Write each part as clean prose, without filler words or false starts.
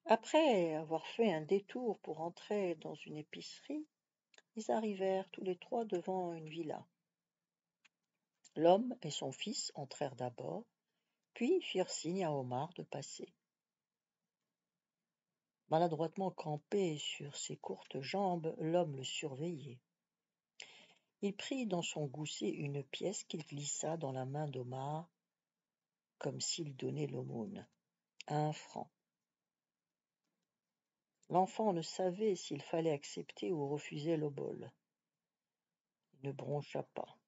Après avoir fait un détour pour entrer dans une épicerie, ils arrivèrent tous les trois devant une villa. L'homme et son fils entrèrent d'abord, puis firent signe à Omar de passer. Maladroitement campé sur ses courtes jambes, l'homme le surveillait. Il prit dans son gousset une pièce qu'il glissa dans la main d'Omar, comme s'il donnait l'aumône. 1 franc. L'enfant ne savait s'il fallait accepter ou refuser l'obole. Il ne broncha pas.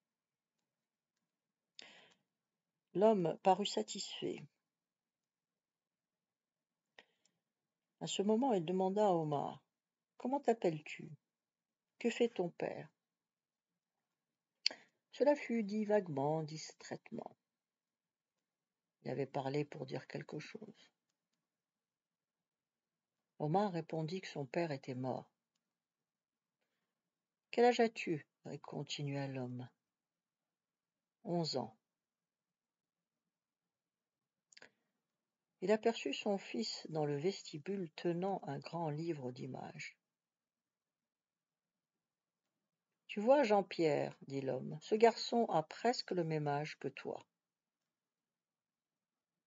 L'homme parut satisfait. À ce moment, il demanda à Omar: « Comment t'appelles-tu? Que fait ton père? » Cela fut dit vaguement, distraitement. Il avait parlé pour dire quelque chose. Omar répondit que son père était mort. « Quel âge as-tu? » continua l'homme. 11 ans. Il aperçut son fils dans le vestibule tenant un grand livre d'images. « Tu vois, Jean-Pierre, dit l'homme, ce garçon a presque le même âge que toi. »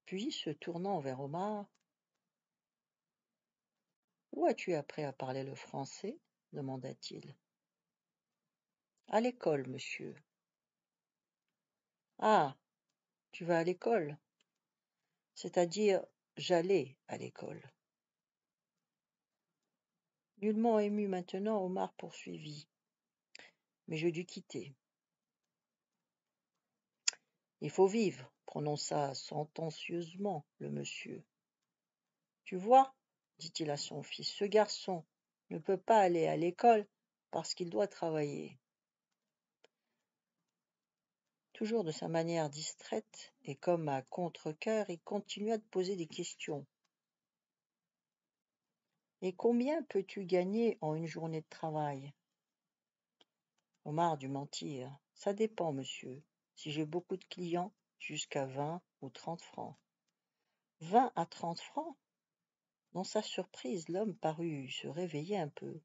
Puis, se tournant vers Omar: « Où as-tu appris à parler le français? » demanda-t-il. « À l'école, monsieur. »« Ah, tu vas à l'école? C'est-à-dire, j'allais à l'école. » Nullement ému maintenant, Omar poursuivit: « Mais je dus quitter. »« Il faut vivre, » prononça sentencieusement le monsieur. « Tu vois, dit-il à son fils, ce garçon ne peut pas aller à l'école parce qu'il doit travailler. » Toujours de sa manière distraite et comme à contre-cœur, il continua de poser des questions. « Et combien peux-tu gagner en une journée de travail? » Omar dut mentir. « Ça dépend, monsieur. Si j'ai beaucoup de clients, jusqu'à 20 ou 30 francs. » 20 à 30 francs? Dans sa surprise, l'homme parut se réveiller un peu.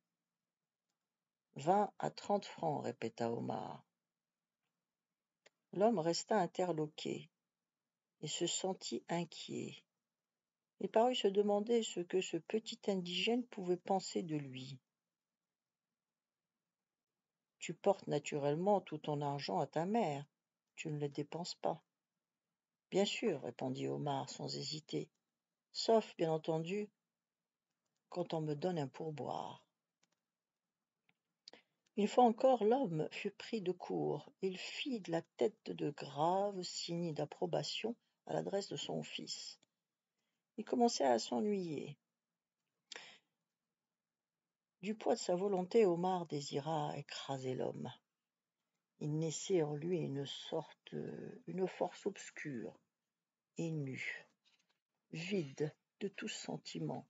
20 à 30 francs, répéta Omar. L'homme resta interloqué et se sentit inquiet. Il parut se demander ce que ce petit indigène pouvait penser de lui. « Tu portes naturellement tout ton argent à ta mère. Tu ne le dépenses pas. »« Bien sûr, répondit Omar sans hésiter, sauf, bien entendu, quand on me donne un pourboire. » Une fois encore, l'homme fut pris de court. Il fit de la tête de graves signes d'approbation à l'adresse de son fils. Il commençait à s'ennuyer. Du poids de sa volonté, Omar désira écraser l'homme. Il naissait en lui une force obscure et nue, vide de tout sentiment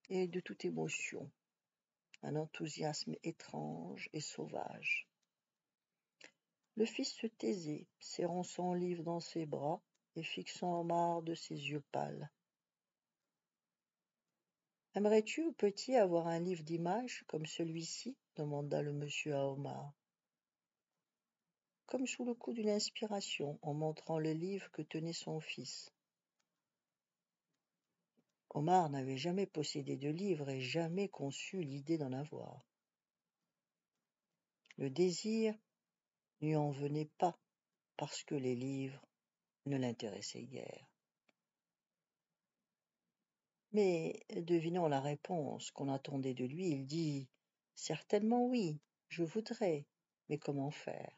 et de toute émotion, un enthousiasme étrange et sauvage. Le fils se taisait, serrant son livre dans ses bras et fixant Omar de ses yeux pâles. « Aimerais-tu, petit, avoir un livre d'images comme celui-ci » demanda le monsieur à Omar, comme sous le coup d'une inspiration, en montrant le livre que tenait son fils. Omar n'avait jamais possédé de livre et jamais conçu l'idée d'en avoir. Le désir ne lui en venait pas parce que les livres ne l'intéressaient guère. Mais, devinant la réponse qu'on attendait de lui, il dit: « Certainement oui, je voudrais, mais comment faire ?»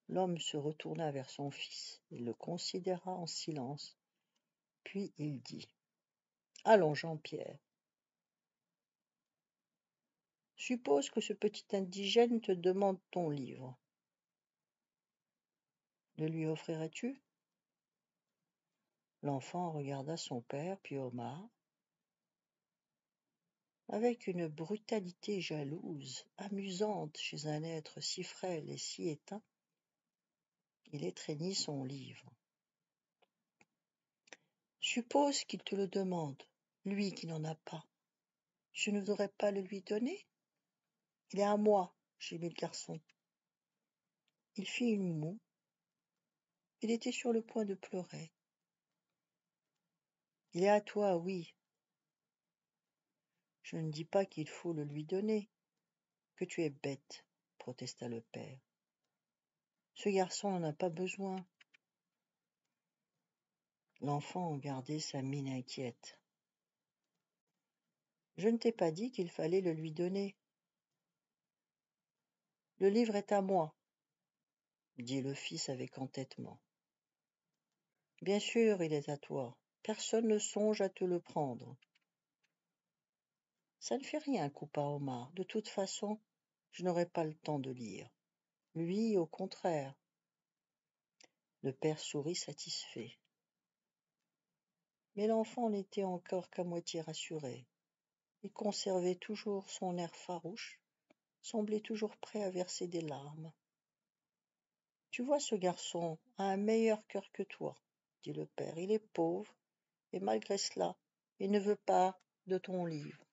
L'homme se retourna vers son fils et le considéra en silence. Puis il dit: « Allons, Jean-Pierre. Suppose que ce petit indigène te demande ton livre. Le lui offrirais-tu » L'enfant regarda son père, puis Omar. Avec une brutalité jalouse, amusante chez un être si frêle et si éteint, il étreignit son livre. « Suppose qu'il te le demande, lui qui n'en a pas. Je ne voudrais pas le lui donner? Il est à moi, gémit le garçon. Il fit une moue. Il était sur le point de pleurer. Il est à toi, oui. Je ne dis pas qu'il faut le lui donner, que tu es bête, protesta le père. Ce garçon n'en a pas besoin. L'enfant gardait sa mine inquiète. Je ne t'ai pas dit qu'il fallait le lui donner. Le livre est à moi, dit le fils avec entêtement. Bien sûr, il est à toi. Personne ne songe à te le prendre. Ça ne fait rien, coupa Omar. De toute façon, je n'aurai pas le temps de lire. Lui, au contraire. Le père sourit satisfait. Mais l'enfant n'était encore qu'à moitié rassuré. Il conservait toujours son air farouche, semblait toujours prêt à verser des larmes. Tu vois, ce garçon a un meilleur cœur que toi, dit le père. Il est pauvre, et malgré cela, il ne veut pas de ton livre.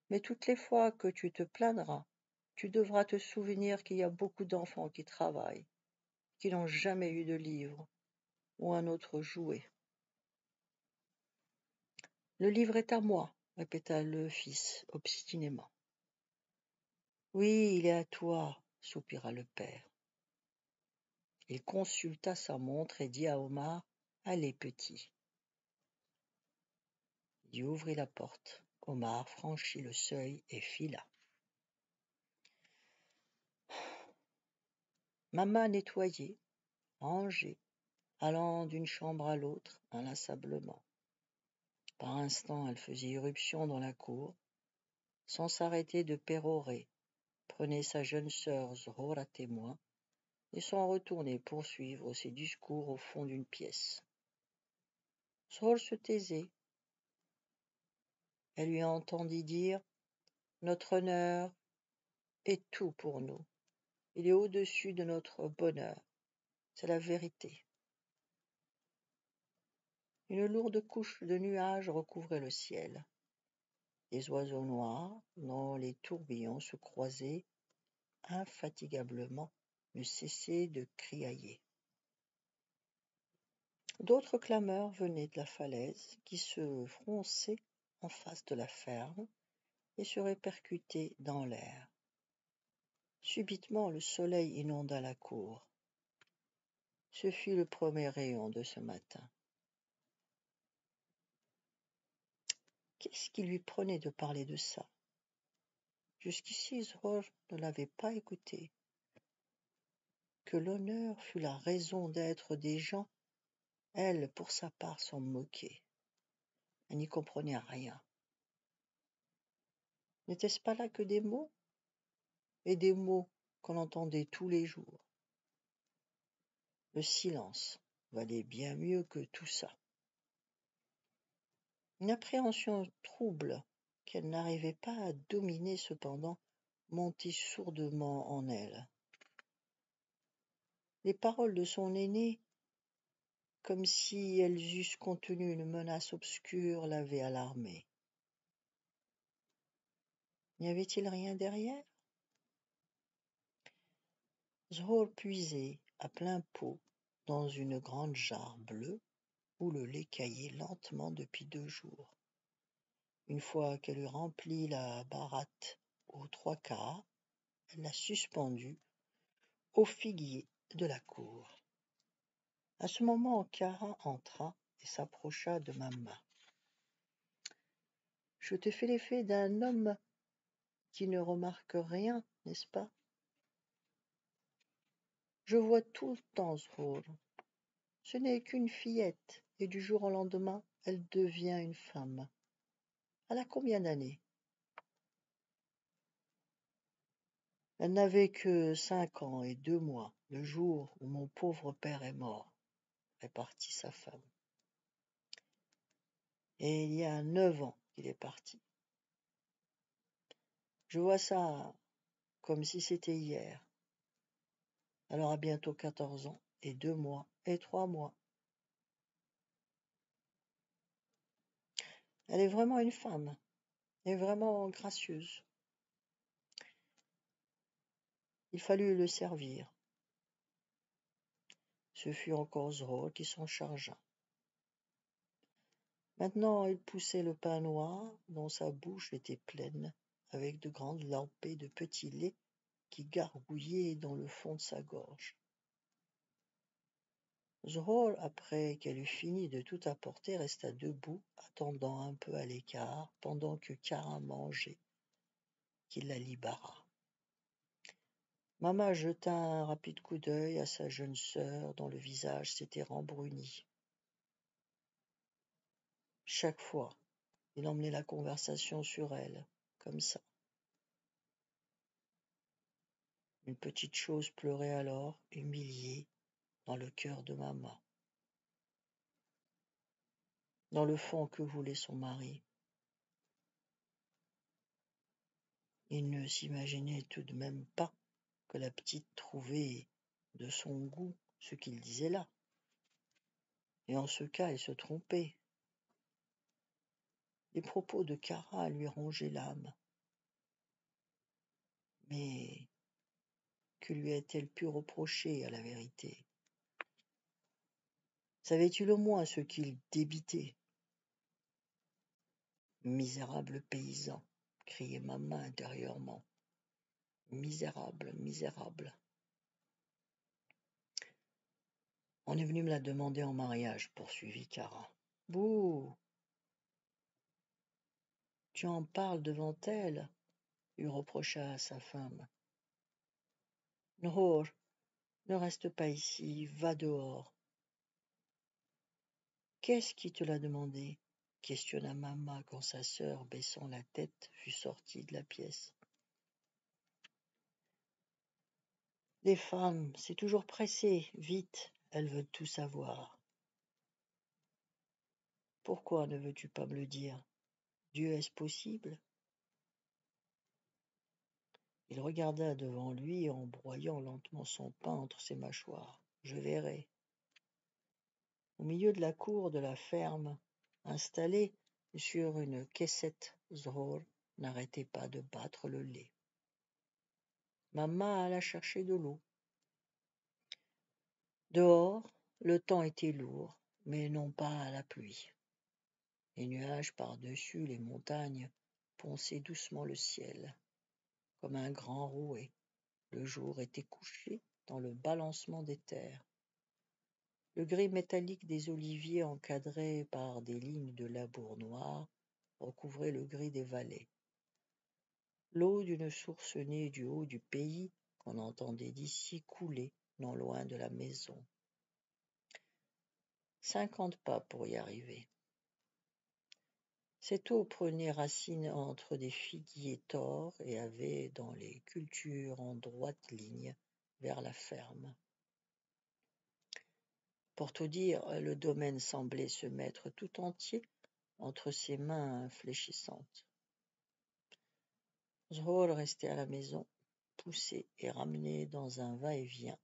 Mais toutes les fois que tu te plaindras, tu devras te souvenir qu'il y a beaucoup d'enfants qui travaillent, qui n'ont jamais eu de livre ou un autre jouet. Le livre est à moi, répéta le fils obstinément. Oui, il est à toi, soupira le père. Il consulta sa montre et dit à Omar, allez, petit. Il ouvrit la porte. Omar franchit le seuil et fila. Maman nettoyait, rangeait, allant d'une chambre à l'autre inlassablement. Par instants, elle faisait irruption dans la cour, sans s'arrêter de pérorer, prenait sa jeune sœur Zhor à témoin, et s'en retournait poursuivre ses discours au fond d'une pièce. Zhor se taisait. Elle lui entendit dire « Notre honneur est tout pour nous. Il est au-dessus de notre bonheur. C'est la vérité. » Une lourde couche de nuages recouvrait le ciel. Les oiseaux noirs, dont les tourbillons se croisaient infatigablement, ne cessaient de criailler. D'autres clameurs venaient de la falaise qui se fronçait en face de la ferme et se répercutait dans l'air. Subitement, le soleil inonda la cour. Ce fut le premier rayon de ce matin. Qu'est-ce qui lui prenait de parler de ça? Jusqu'ici, Zhor ne l'avait pas écouté. Que l'honneur fût la raison d'être des gens, elle, pour sa part, s'en moquait. Elle n'y comprenait rien. N'était-ce pas là que des mots? Et des mots qu'on entendait tous les jours. Le silence valait bien mieux que tout ça. Une appréhension trouble qu'elle n'arrivait pas à dominer cependant montait sourdement en elle. Les paroles de son aîné, comme si elles eussent contenu une menace obscure, l'avaient alarmée. N'y avait-il rien derrière? Zhor puisait à plein pot dans une grande jarre bleue où le lait caillait lentement depuis 2 jours. Une fois qu'elle eut rempli la baratte aux 3/4, elle la suspendue au figuier de la cour. À ce moment, Cara entra et s'approcha de ma main. « Je te fais l'effet d'un homme qui ne remarque rien, n'est-ce pas? Je vois tout le temps Zhor. Ce n'est qu'une fillette, et du jour au lendemain, elle devient une femme. Elle a combien d'années? Elle n'avait que 5 ans et 2 mois, le jour où mon pauvre père est mort, répartit sa femme. Et il y a 9 ans qu'il est parti. Je vois ça comme si c'était hier. Elle aura bientôt 14 ans et 2 mois et 3 mois. Elle est vraiment une femme, elle est vraiment gracieuse. Il fallut le servir. Ce fut encore Zror qui s'en chargea. Maintenant il poussait le pain noir, dont sa bouche était pleine, avec de grandes lampées de petit lait qui gargouillaient dans le fond de sa gorge. Zror, après qu'elle eut fini de tout apporter, resta debout, attendant un peu à l'écart, pendant que Kara mangeait, qu'il la libéra. Mama jeta un rapide coup d'œil à sa jeune sœur dont le visage s'était rembruni. Chaque fois, il emmenait la conversation sur elle, comme ça. Une petite chose pleurait alors, humiliée, dans le cœur de Mama. Dans le fond, que voulait son mari? Il ne s'imaginait tout de même pas que la petite trouvait de son goût ce qu'il disait là. Et en ce cas, elle se trompait. Les propos de Kara lui rongeaient l'âme. Mais que lui a-t-elle pu reprocher à la vérité? Savait-il au moins ce qu'il débitait? Misérable paysan, criait Maman intérieurement. Misérable, misérable. On est venu me la demander en mariage, poursuivit Kara. Bouh! Tu en parles devant elle, lui reprocha sa femme. Nror, ne reste pas ici, va dehors. Qu'est-ce qui te l'a demandé? Questionna Mama quand sa sœur, baissant la tête, fut sortie de la pièce. Les femmes, c'est toujours pressé, vite, elles veulent tout savoir. Pourquoi ne veux-tu pas me le dire? Dieu, est-ce possible? Il regarda devant lui en broyant lentement son pain entre ses mâchoires. Je verrai. Au milieu de la cour de la ferme, installé sur une caissette, Zror n'arrêtait pas de battre le lait. Maman alla chercher de l'eau. Dehors, le temps était lourd, mais non pas à la pluie. Les nuages par-dessus les montagnes ponçaient doucement le ciel, comme un grand rouet. Le jour était couché dans le balancement des terres. Le gris métallique des oliviers encadrés par des lignes de labour noir recouvrait le gris des vallées. L'eau d'une source née du haut du pays, qu'on entendait d'ici couler non loin de la maison. 50 pas pour y arriver. Cette eau prenait racine entre des figuiers tors et avait dans les cultures en droite ligne vers la ferme. Pour tout dire, le domaine semblait se mettre tout entier entre ses mains fléchissantes. Zror restait à la maison, poussé et ramené dans un va-et-vient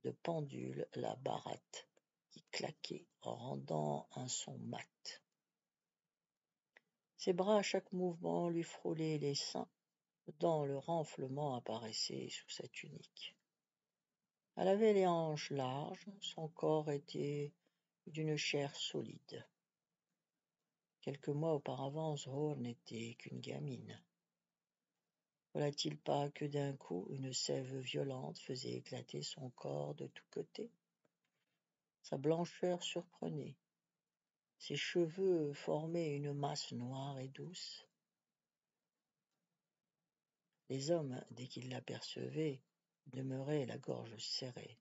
de pendule la baratte qui claquait en rendant un son mat. Ses bras à chaque mouvement lui frôlaient les seins, dont le renflement apparaissait sous sa tunique. Elle avait les hanches larges, son corps était d'une chair solide. Quelques mois auparavant, Zror n'était qu'une gamine. Voilà-t-il pas que d'un coup une sève violente faisait éclater son corps de tous côtés? Sa blancheur surprenait. Ses cheveux formaient une masse noire et douce. Les hommes, dès qu'ils l'apercevaient, demeuraient la gorge serrée.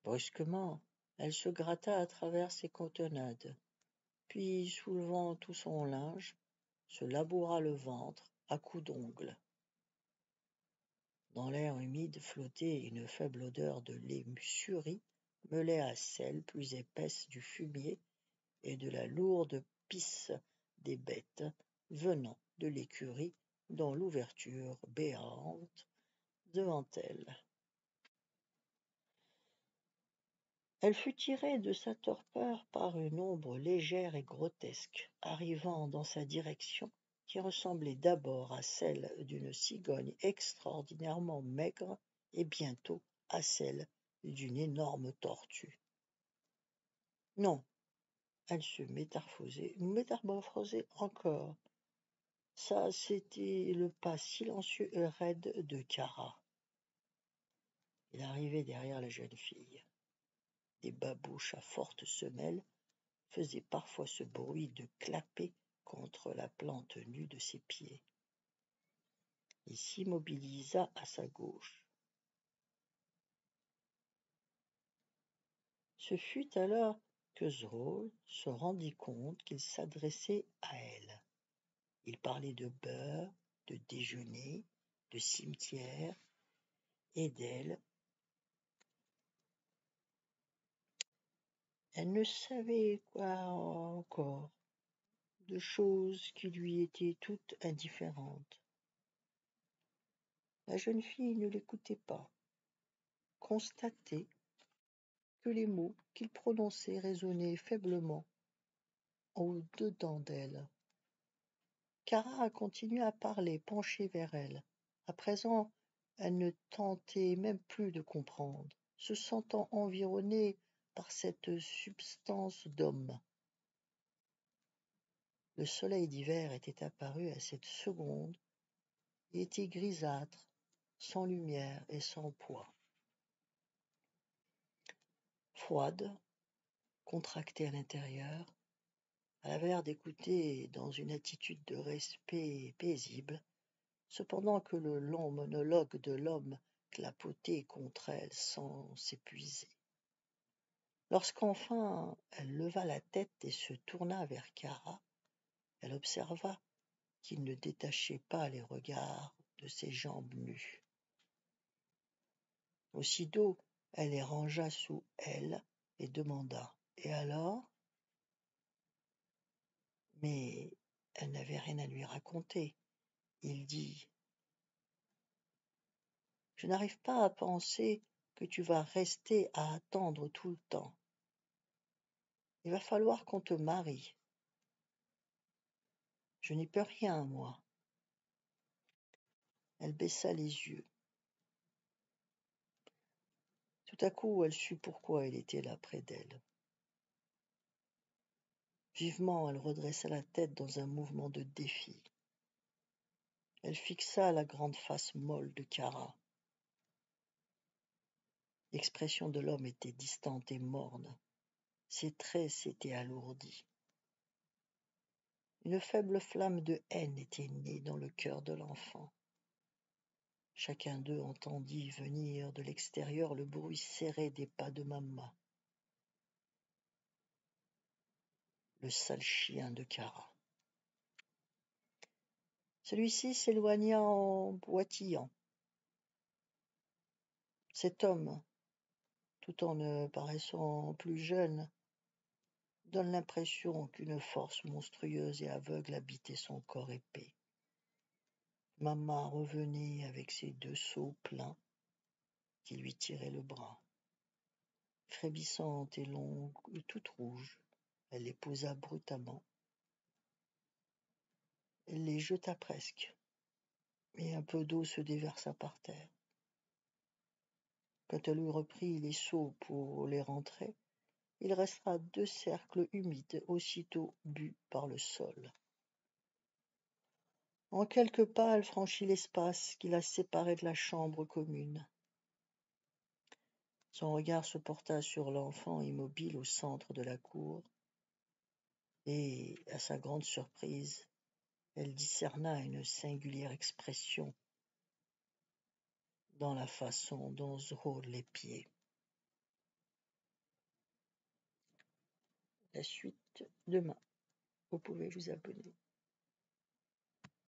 Brusquement, elle se gratta à travers ses cotonnades, puis, soulevant tout son linge, se laboura le ventre à coups d'ongles. Dans l'air humide flottait une faible odeur de lait suri, mêlée à celle plus épaisse du fumier et de la lourde pisse des bêtes venant de l'écurie dans l'ouverture béante devant elle. Elle fut tirée de sa torpeur par une ombre légère et grotesque, arrivant dans sa direction, qui ressemblait d'abord à celle d'une cigogne extraordinairement maigre et bientôt à celle d'une énorme tortue. Non, elle se métamorphosait encore. Ça, c'était le pas silencieux et raide de Kara. Il arrivait derrière la jeune fille. Des babouches à fortes semelles faisaient parfois ce bruit de clapet contre la plante nue de ses pieds. Il s'immobilisa à sa gauche. Ce fut alors que Zraul se rendit compte qu'il s'adressait à elle. Il parlait de beurre, de déjeuner, de cimetière et d'elle. Elle ne savait quoi encore, de choses qui lui étaient toutes indifférentes. La jeune fille ne l'écoutait pas, constatait que les mots qu'il prononçait résonnaient faiblement au-dedans d'elle. Kara continuait à parler, penchée vers elle. À présent, elle ne tentait même plus de comprendre, se sentant environnée par cette substance d'homme. Le soleil d'hiver était apparu à cette seconde et était grisâtre, sans lumière et sans poids. Froide, contractée à l'intérieur, elle avait l'air d'écouter dans une attitude de respect paisible, cependant que le long monologue de l'homme clapotait contre elle sans s'épuiser. Lorsqu'enfin elle leva la tête et se tourna vers Kara, elle observa qu'il ne détachait pas les regards de ses jambes nues. Aussitôt, elle les rangea sous elle et demanda: « Et alors ?» Mais elle n'avait rien à lui raconter. Il dit: « Je n'arrive pas à penser que tu vas rester à attendre tout le temps. Il va falloir qu'on te marie. Je n'y peux rien, moi. » Elle baissa les yeux. Tout à coup, elle sut pourquoi il était là près d'elle. Vivement, elle redressa la tête dans un mouvement de défi. Elle fixa la grande face molle de Kara. L'expression de l'homme était distante et morne. Ses traits s'étaient alourdis. Une faible flamme de haine était née dans le cœur de l'enfant. Chacun d'eux entendit venir de l'extérieur le bruit serré des pas de maman. Le sale chien de Kara. Celui-ci s'éloigna en boitillant. Cet homme, tout en ne paraissant plus jeune, donne l'impression qu'une force monstrueuse et aveugle habitait son corps épais. Maman revenait avec ses 2 seaux pleins qui lui tiraient le bras. Frémissante et longue et toute rouge, elle les posa brutalement. Elle les jeta presque, et un peu d'eau se déversa par terre. Quand elle eut repris les seaux pour les rentrer, il resta 2 cercles humides aussitôt bus par le sol. En quelques pas, elle franchit l'espace qui la séparait de la chambre commune. Son regard se porta sur l'enfant immobile au centre de la cour, et, à sa grande surprise, elle discerna une singulière expression dans la façon dont Zraul l'épiait. La suite demain. Vous pouvez vous abonner.